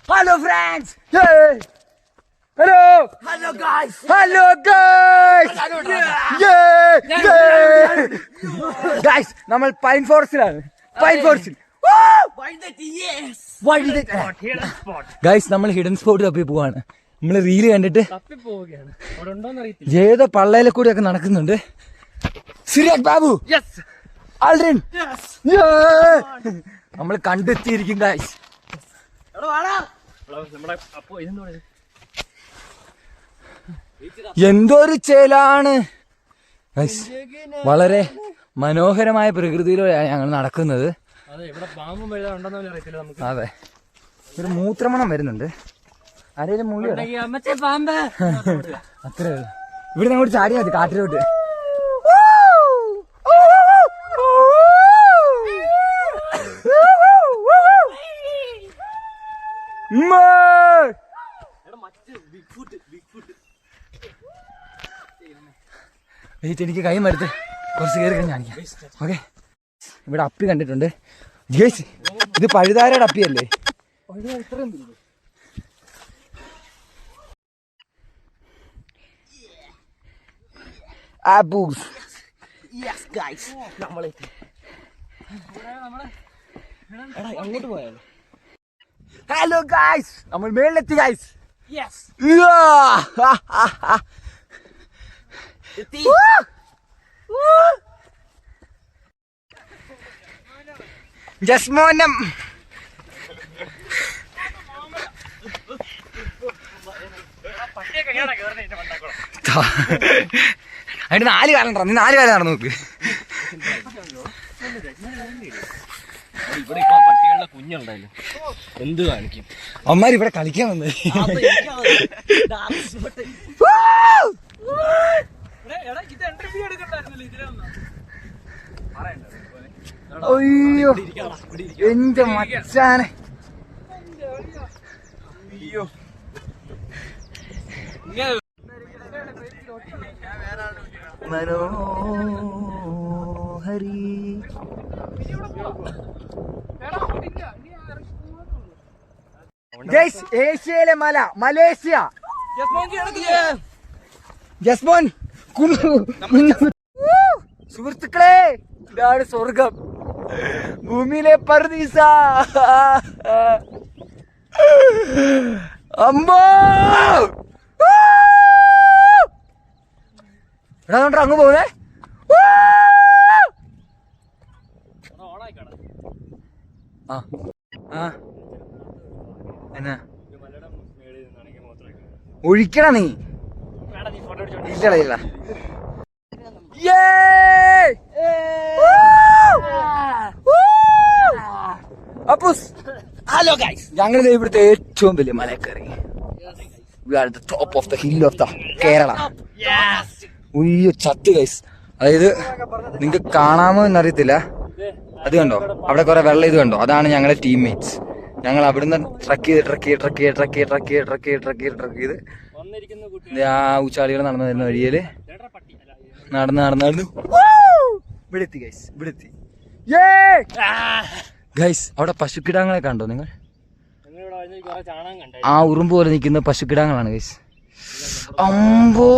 Hello friends. Hey. Hello. Hello guys. Hello guys. Guys, നമ്മൾ pine ഫോറസ്റ്റിലാണ്. Pine ഫോറസ്റ്റിൽ. Guys നമ്മൾ hidden spot തപ്പി പോവാണ്. നമ്മള് റീല് കണ്ടിട്ട് ഏതോ പള്ളയിലെ കൂടി ഒക്കെ നടക്കുന്നുണ്ട്. സിറിയക് ബാബു ആൽഡ്രിൻ നമ്മൾ കണ്ടെത്തിയിരിക്കും ഗൈസ്. എന്തൊരു ചേലാണ് ഗൈസ്. വളരെ മനോഹരമായ പ്രകൃതിയിലൂടെയാണ് ഞങ്ങൾ നടക്കുന്നത്. അതെ, ഒരു മൂത്രമണം വരുന്നുണ്ട്. ആരെയും മുള്ളി അത്രേ ഇവിടെ അങ്ങോട്ട് ചാടിയാൽ മതി കാട്ടിലോട്ട്. എനിക്ക് കൈ മടുത്ത് കുറച്ച് കയറി കഴിഞ്ഞാൽ ഓക്കെ. ഇവിടെ അപ്പി കണ്ടിട്ടുണ്ട്. ഇത് പഴുതാരയുടെ അപ്പിയല്ലേ? ഹലോ ഗൈസ്, നമ്മൾ മേളിലെത്തി ഗൈസ്. ജസ്മോനം അതിന് 4 കാലം നീ 4 കാലം നടന്നു നോക്ക്. കുഞ്ഞുണ്ടായില്ലോ എന്ത് കാണിക്കും അമ്മാര് ഇവിടെ കളിക്കാൻ വന്നത്. അയ്യോ എന്റെ മച്ചാനെ. മനോഹരി ഏഷ്യയിലെ മല മലേഷ്യ. ജസ്മോൻ സുഹൃത്തുക്കളെ, ഇതാണ് സ്വർഗം, ഭൂമിയിലെ പർദീസ. അമ്മോ എടാ കൊണ്ട് അങ്ങ് പോകുന്നേ. എന്നാ ഒഴിക്കണ നീ ഇല്ല. ഹലോ ഗൈസ്, ഞങ്ങൾ ഇവിടുത്തെ ഏറ്റവും വലിയ മലക്കറി. We are at the top of the hill of the Kerala. ഉയ്യോ ചത്ത് ഗൈസ്. അതായത് നിങ്ങൾക്ക് കാണാമോ എന്നറിയത്തില്ല. അത് കണ്ടോ, അവിടെ കുറെ വെള്ളം. ഇത് കണ്ടോ, അതാണ് ഞങ്ങളുടെ ടീംമേറ്റ്സ്. ഞങ്ങൾ അവിടുന്ന് ട്രക്ക് ചെയ്ത് ആ ഊച്ചാളികൾ നടന്നു വരുന്ന വഴിയില് നടന്ന് ഇവിടെത്തി ഗൈസ്. ഇവിടെത്തി ഗൈസ്. അവിടെ പശുക്കിടാങ്ങളെ കണ്ടോ നിങ്ങൾ? ആ ഉറുമ്പ് പോലെ നിൽക്കുന്ന പശുക്കിടാങ്ങളാണ് ഗൈസ്. അമ്പോ